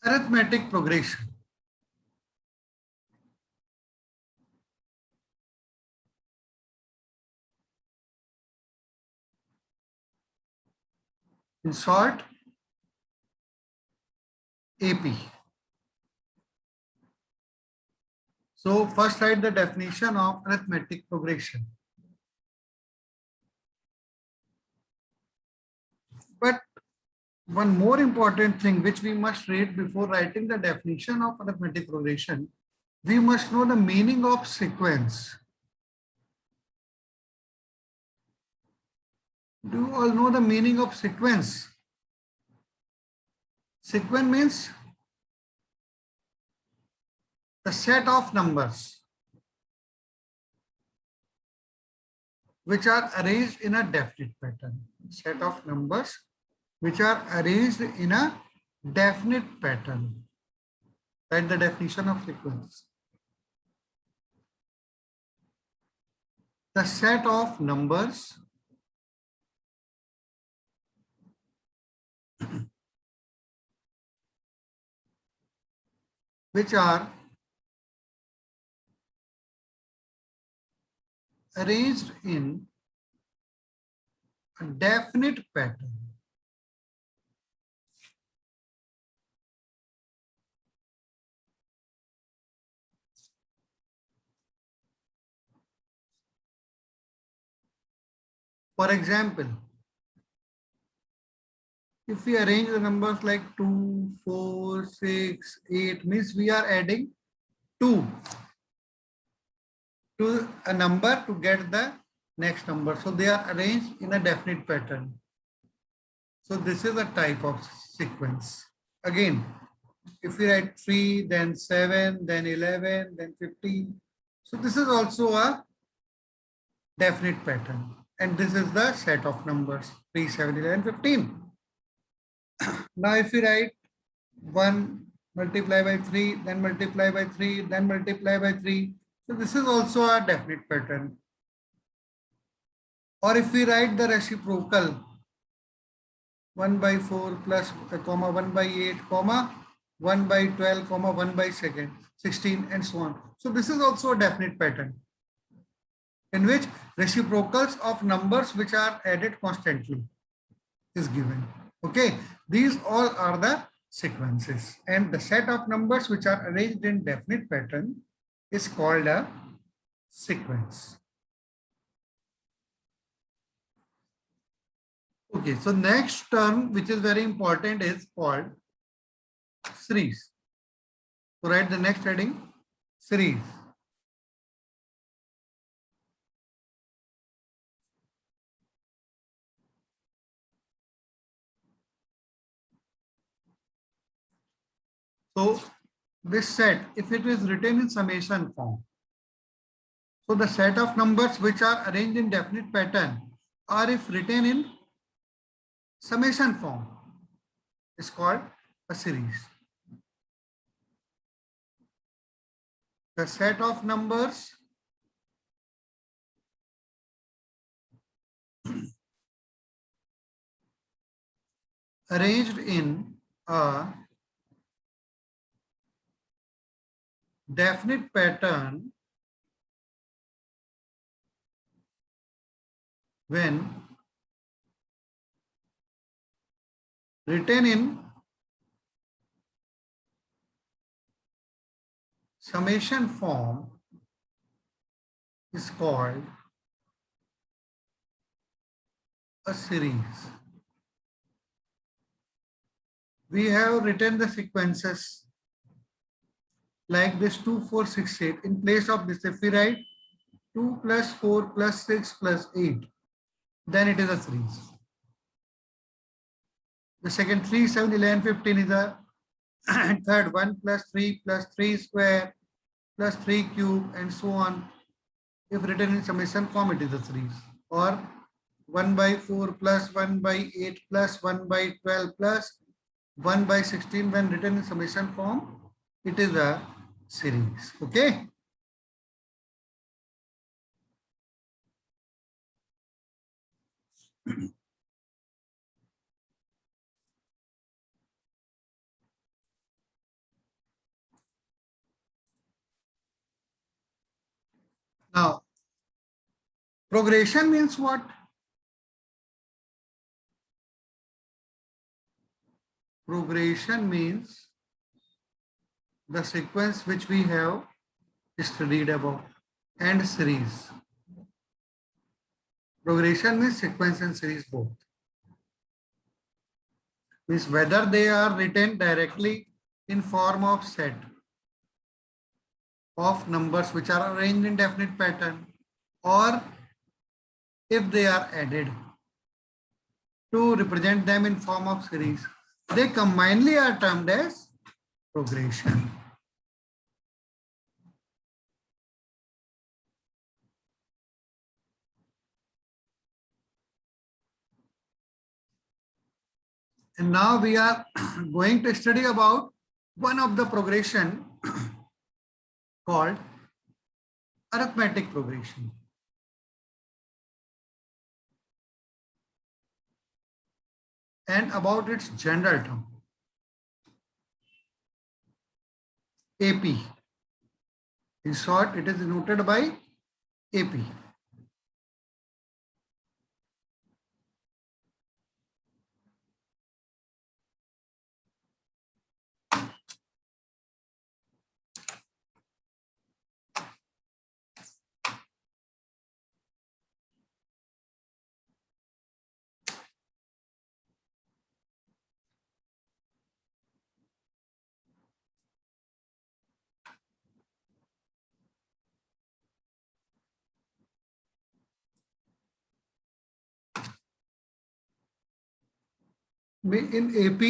Arithmetic progression. In short, AP. So first write the definition of arithmetic progression. But one more important thing which we must read before writing the definition of arithmetic progression, we must know the meaning of sequence. Do you all know the meaning of sequence? Sequence means the set of numbers which are arranged in a definite pattern. Set of numbers which are arranged in a definite pattern. Write the definition of sequence. The set of numbers which are arranged in a definite pattern. For example, if we arrange the numbers like 2, 4, 6, 8, means we are adding 2 to a number to get the next number. So they are arranged in a definite pattern. So this is a type of sequence. Again, if we write 3, then 7, then 11, then 15. So this is also a definite pattern. And this is the set of numbers 3, 7, 11, 15. Now if we write 1 multiply by 3, then multiply by 3, then multiply by 3. So this is also a definite pattern. Or if we write the reciprocal 1 by 4 plus comma 1 by 8 comma 1 by 12 comma 1 by 16 and so on. So this is also a definite pattern in which reciprocals of numbers which are added constantly is given. Okay, these all are the sequences, and the set of numbers which are arranged in definite pattern is called a sequence. Okay, so next term which is very important is called series. So write the next heading, series. So this set, if it is written in summation form, so the set of numbers which are arranged in definite pattern, or if written in summation form, is called a series. The set of numbers arranged in a definite pattern when written in summation form is called a series. We have written the sequences like this 2, 4, 6, 8. In place of this, if we write 2 plus 4 plus 6 plus 8, then it is a series. The second 3, 7, 11, 15 is a third 1 plus 3 square plus 3 cube and so on. If written in summation form, it is a series. Or 1 by 4 plus 1 by 8 plus 1 by 12 plus 1 by 16, when written in summation form, it is a series. Okay. Progression means what? Progression means the sequence which we have studied above, and series. Progression means sequence and series both. Means whether they are written directly in form of set of numbers which are arranged in definite pattern, or if they are added to represent them in form of series, they combinedly are termed as progression. And now we are going to study about one of the progression called arithmetic progression. And about its general term, AP. In short, it is denoted by AP. In AP,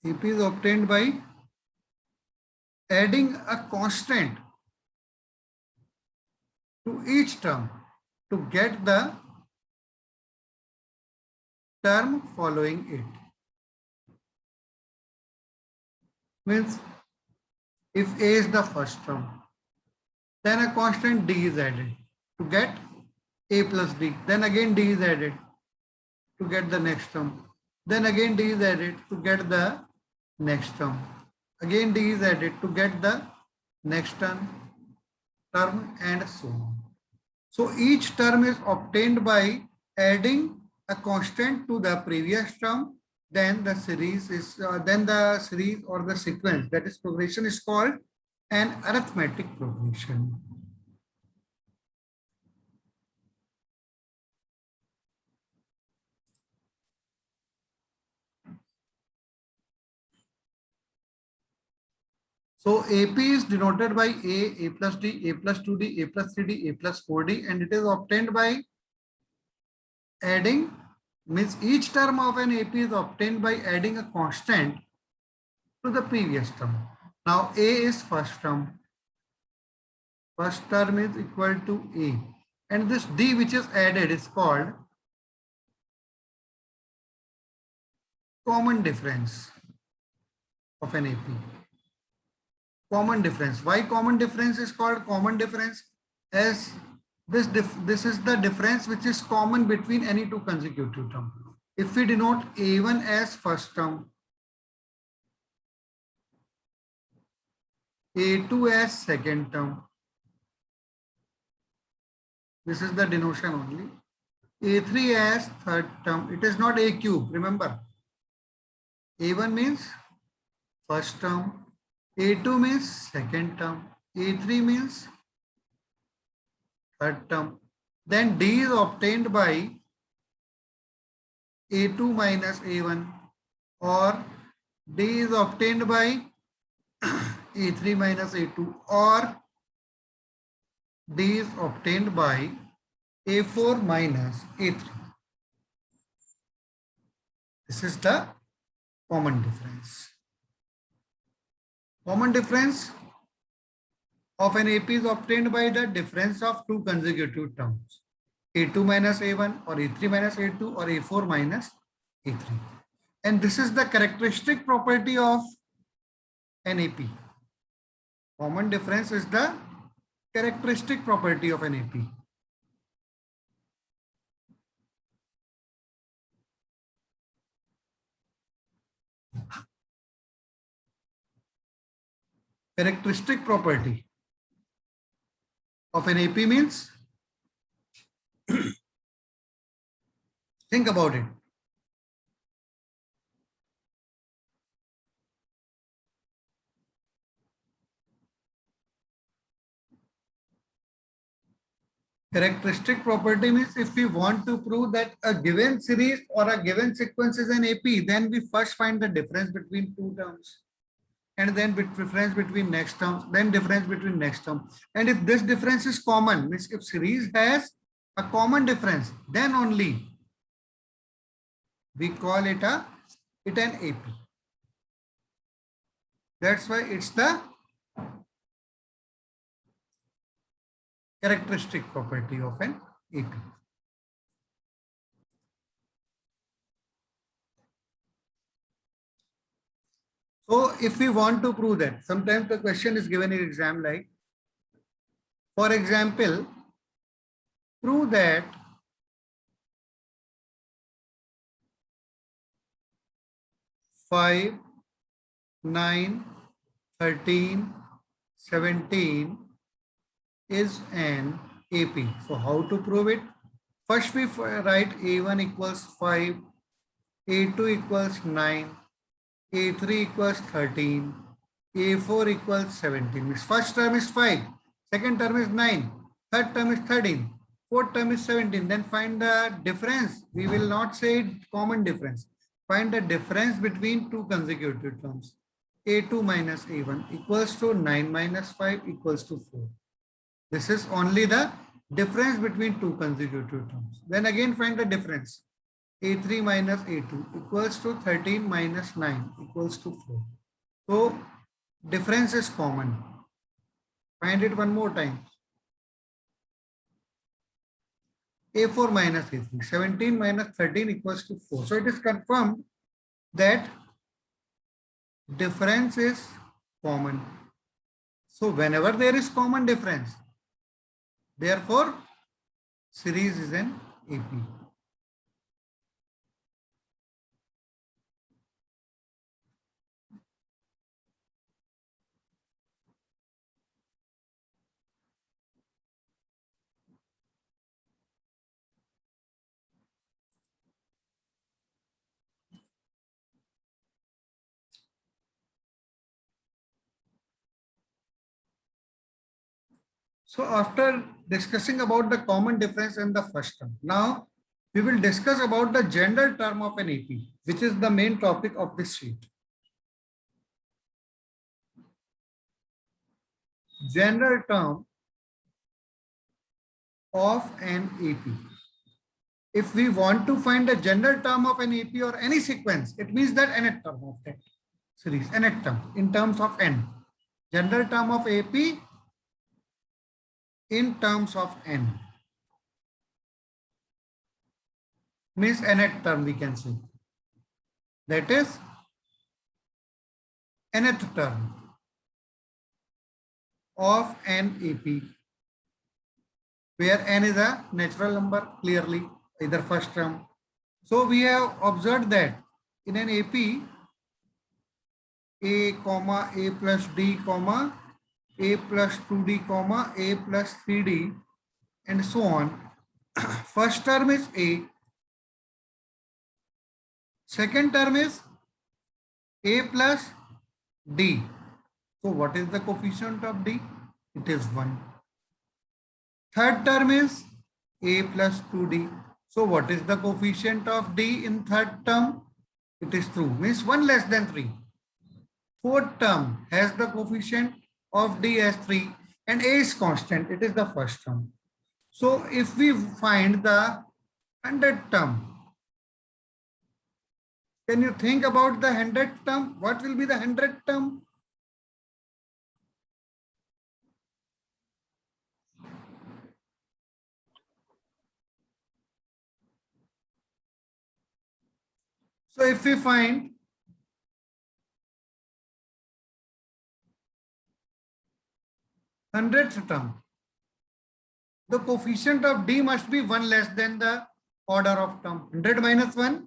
AP is obtained by adding a constant to each term to get the term following it. Means if A is the first term, then a constant D is added to get A plus D. Then again D is added to get the next term. Then again D is added to get the next term. Again D is added to get the next term and so on. So each term is obtained by adding a constant to the previous term. Then the series is or the sequence, that is progression, is called an arithmetic progression. So AP is denoted by A plus D, A plus 2D, A plus 3D, A plus 4D, and it is obtained by adding, means each term of an AP is obtained by adding a constant to the previous term. Now A is first term. First term is equal to A. And this D which is added is called common difference of an AP. Common difference. Why common difference is called common difference? As this is the difference which is common between any two consecutive terms. If we denote A1 as first term, A2 as second term, this is the denotation only. A3 as third term, it is not A cube, remember. A1 means first term, A2 means second term, A3 means third term. Then D is obtained by A2 minus A1, or D is obtained by A3 minus A2, or D is obtained by A4 minus A3. This is the common difference. Common difference of an AP is obtained by the difference of two consecutive terms, A2 minus A1, or A3 minus A2, or A4 minus A3. And this is the characteristic property of an AP. Common difference is the characteristic property of an AP. Characteristic property of an AP means Think about it. Characteristic property means if we want to prove that a given series or a given sequence is an AP, then we first find the difference between two terms, and then difference between next terms, then difference between next term. And if this difference is common, means if series has a common difference, then only we call it an AP. That's why it's the characteristic property of an AP. So if we want to prove that, sometimes the question is given in exam like, for example, prove that five, 9, 13, 17 is an AP. So how to prove it? First we write A1 equals 5, A2 equals 9, A3 equals 13, A4 equals 17. Means first term is 5, second term is 9, third term is 13, fourth term is 17. Then find the difference. We will not say common difference. Find the difference between two consecutive terms. A2 minus A1 equals to 9 minus 5 equals to 4. This is only the difference between two consecutive terms. Then again find the difference. A3 minus A2 equals to 13 minus 9 equals to 4. So difference is common. Find it one more time. A4 minus A3, 17 minus 13 equals to 4. So it is confirmed that difference is common. So whenever there is common difference, therefore series is an AP. So after discussing about the common difference in the first term, now we will discuss about the general term of an AP, which is the main topic of this sheet. General term of an AP. If we want to find the general term of an AP or any sequence, it means that nth term of that series, nth term in terms of n. General term of AP in terms of n means nth term we can say. That is nth term of an AP, where n is a natural number, clearly either first term. So we have observed that in an AP, A comma A plus D comma A plus 2D comma A plus 3D and so on. First term is A, second term is A plus D. So what is the coefficient of D? It is 1. Third term is A plus 2D. So what is the coefficient of D in third term? It is 2, means 1 less than 3. Fourth term has the coefficient of D as 3 and A is constant. It is the first term. So if we find the 100th term, can you think about the 100th term? What will be the 100th term? So if we find 100th term, the coefficient of D must be 1 less than the order of term. 100 minus 1,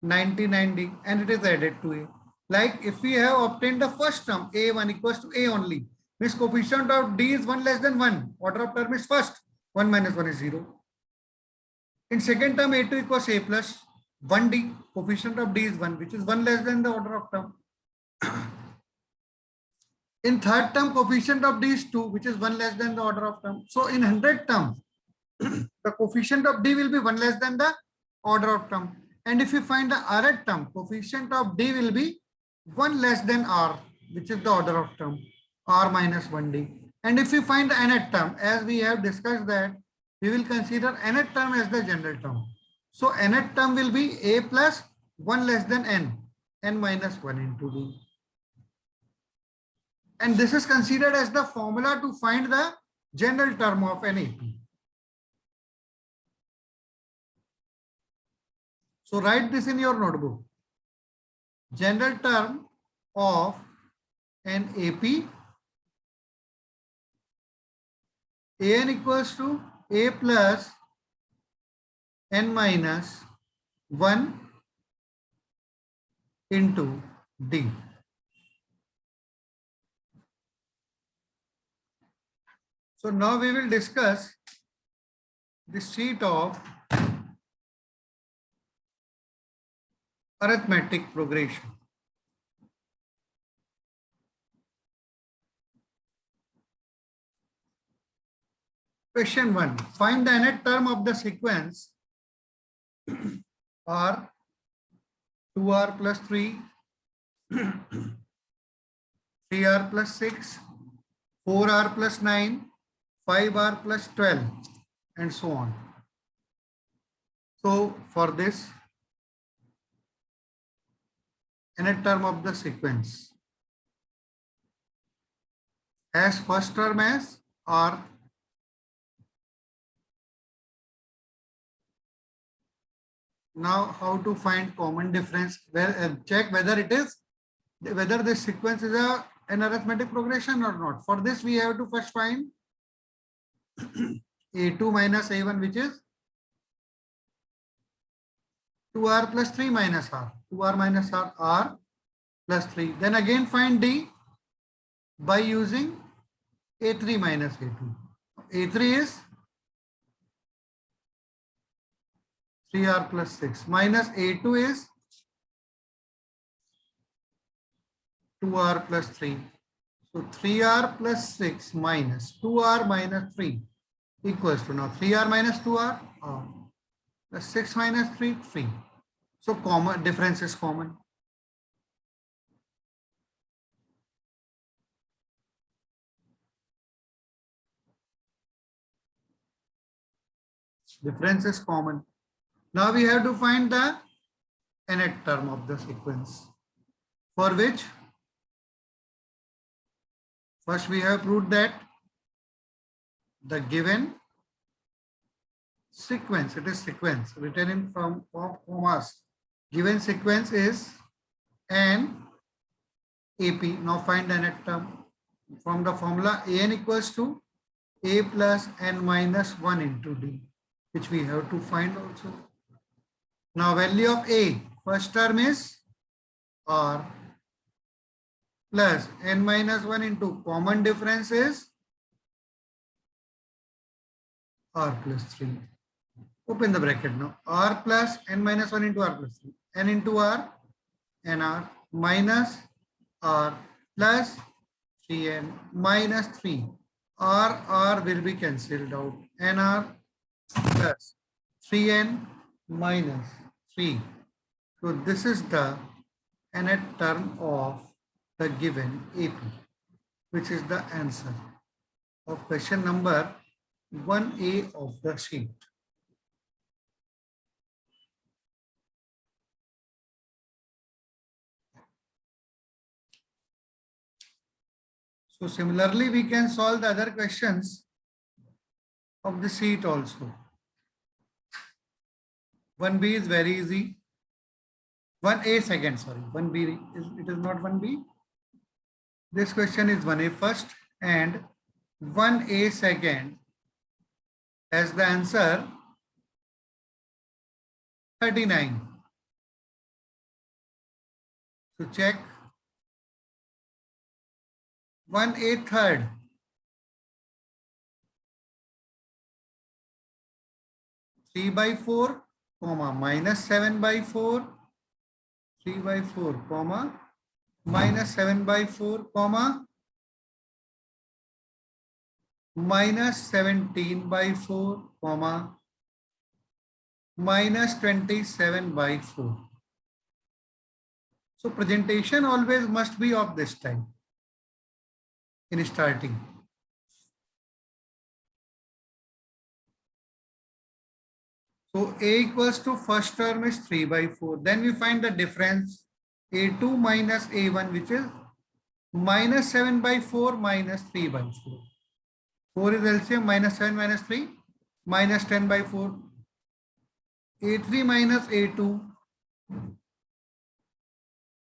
99D, and it is added to A. Like if we have obtained the first term, A1 equals to A only, means coefficient of D is 1 less than 1. Order of term is first. 1 minus 1 is 0. In second term, A2 equals A plus 1D. Coefficient of D is 1, which is 1 less than the order of term. In third term, coefficient of D is 2, which is 1 less than the order of term. So in 100 terms, the coefficient of D will be 1 less than the order of term. And if you find the rth term, coefficient of D will be 1 less than R, which is the order of term, R minus 1D. And if you find the nth term, as we have discussed that, we will consider nth term as the general term. So nth term will be A plus 1 less than n minus 1 into D. And this is considered as the formula to find the general term of an AP. So write this in your notebook. General term of an AP, An equals to A plus n minus 1 into D. So now we will discuss the sheet of arithmetic progression. Question 1. Find the nth term of the sequence R, 2R plus 3, 3R plus 6, 4R plus 9, 5R plus 12, and so on. So for this, nth term of the sequence as first term as R. Now how to find common difference, check whether this sequence is an arithmetic progression or not. For this we have to first find A2 minus A1, which is 2R plus 3 minus R. 2R minus R, R plus 3. Then again find D by using A3 minus A2. A3 is 3R plus 6 minus A2 is 2R plus 3. So 3R plus 6 minus 2R minus 3 equals to, now 3R minus 2R, R plus 6 minus 3, 3. So common difference is common. Difference is common. Now we have to find the nth term of the sequence, for which first we have proved that the given sequence, it is sequence written in from commas, given sequence is an AP. Now find the nth term from the formula An equals to A plus n minus 1 into D, which we have to find also. Now value of A, first term is R plus n minus 1 into common difference is R plus 3. Open the bracket now. R plus n minus 1 into R plus 3. N into R, nr minus R plus 3n minus 3. R will be cancelled out. nr plus 3n minus 3. So this is the nth term of the given AP, which is the answer of question number 1A of the sheet. So similarly, we can solve the other questions of the sheet also. 1B is very easy. 1A second, sorry. 1B, it is not 1B. This question is 1A first and 1A second as the answer 39. So check. 1A third. 3 by 4, comma, minus 7 by 4, 3 by 4, comma, minus 7 by 4, comma, minus 17 by 4, comma, minus 27 by 4. So presentation always must be of this type in starting. So A equals to first term is 3 by 4. Then we find the difference A2 minus A1, which is minus 7 by 4 minus 3 by 4. 4 is LCM, minus 7 minus 3, minus 10 by 4. A3 minus A2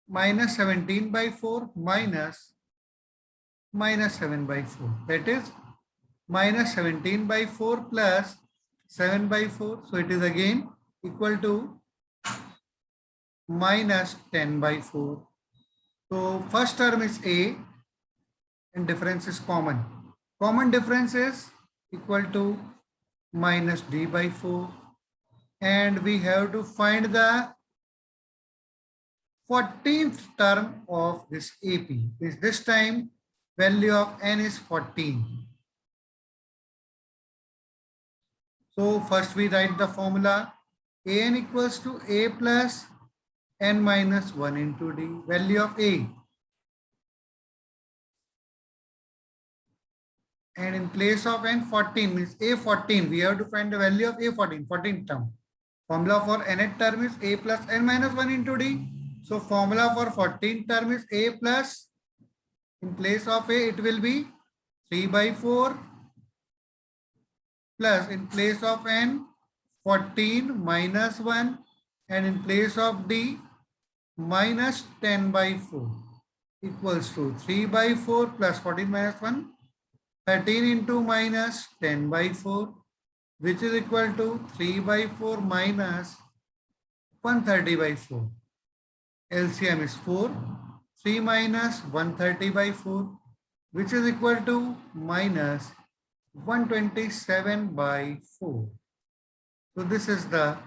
minus 17 by 4 minus 7 by 4. That is minus 17 by 4 plus 7 by 4. So it is again equal to minus 10 by 4. So first term is A and difference is common. Common difference is equal to minus D by 4. And we have to find the 14th term of this AP. This time value of n is 14. So first we write the formula. An equals to A plus n minus 1 into D. Value of A. And in place of n, 14 means A 14. We have to find the value of A 14, 14th term. Formula for nth term is A plus n minus 1 into D. So formula for 14th term is A plus, in place of A, it will be 3 by 4 plus, in place of n, 14 minus 1, and in place of D, minus 10 by 4 equals to 3 by 4 plus 14 minus 1, 13 into minus 10 by 4, which is equal to 3 by 4 minus 130 by 4. LCM is 4. 3 minus 130 by 4, which is equal to minus 127 by 4. So this is the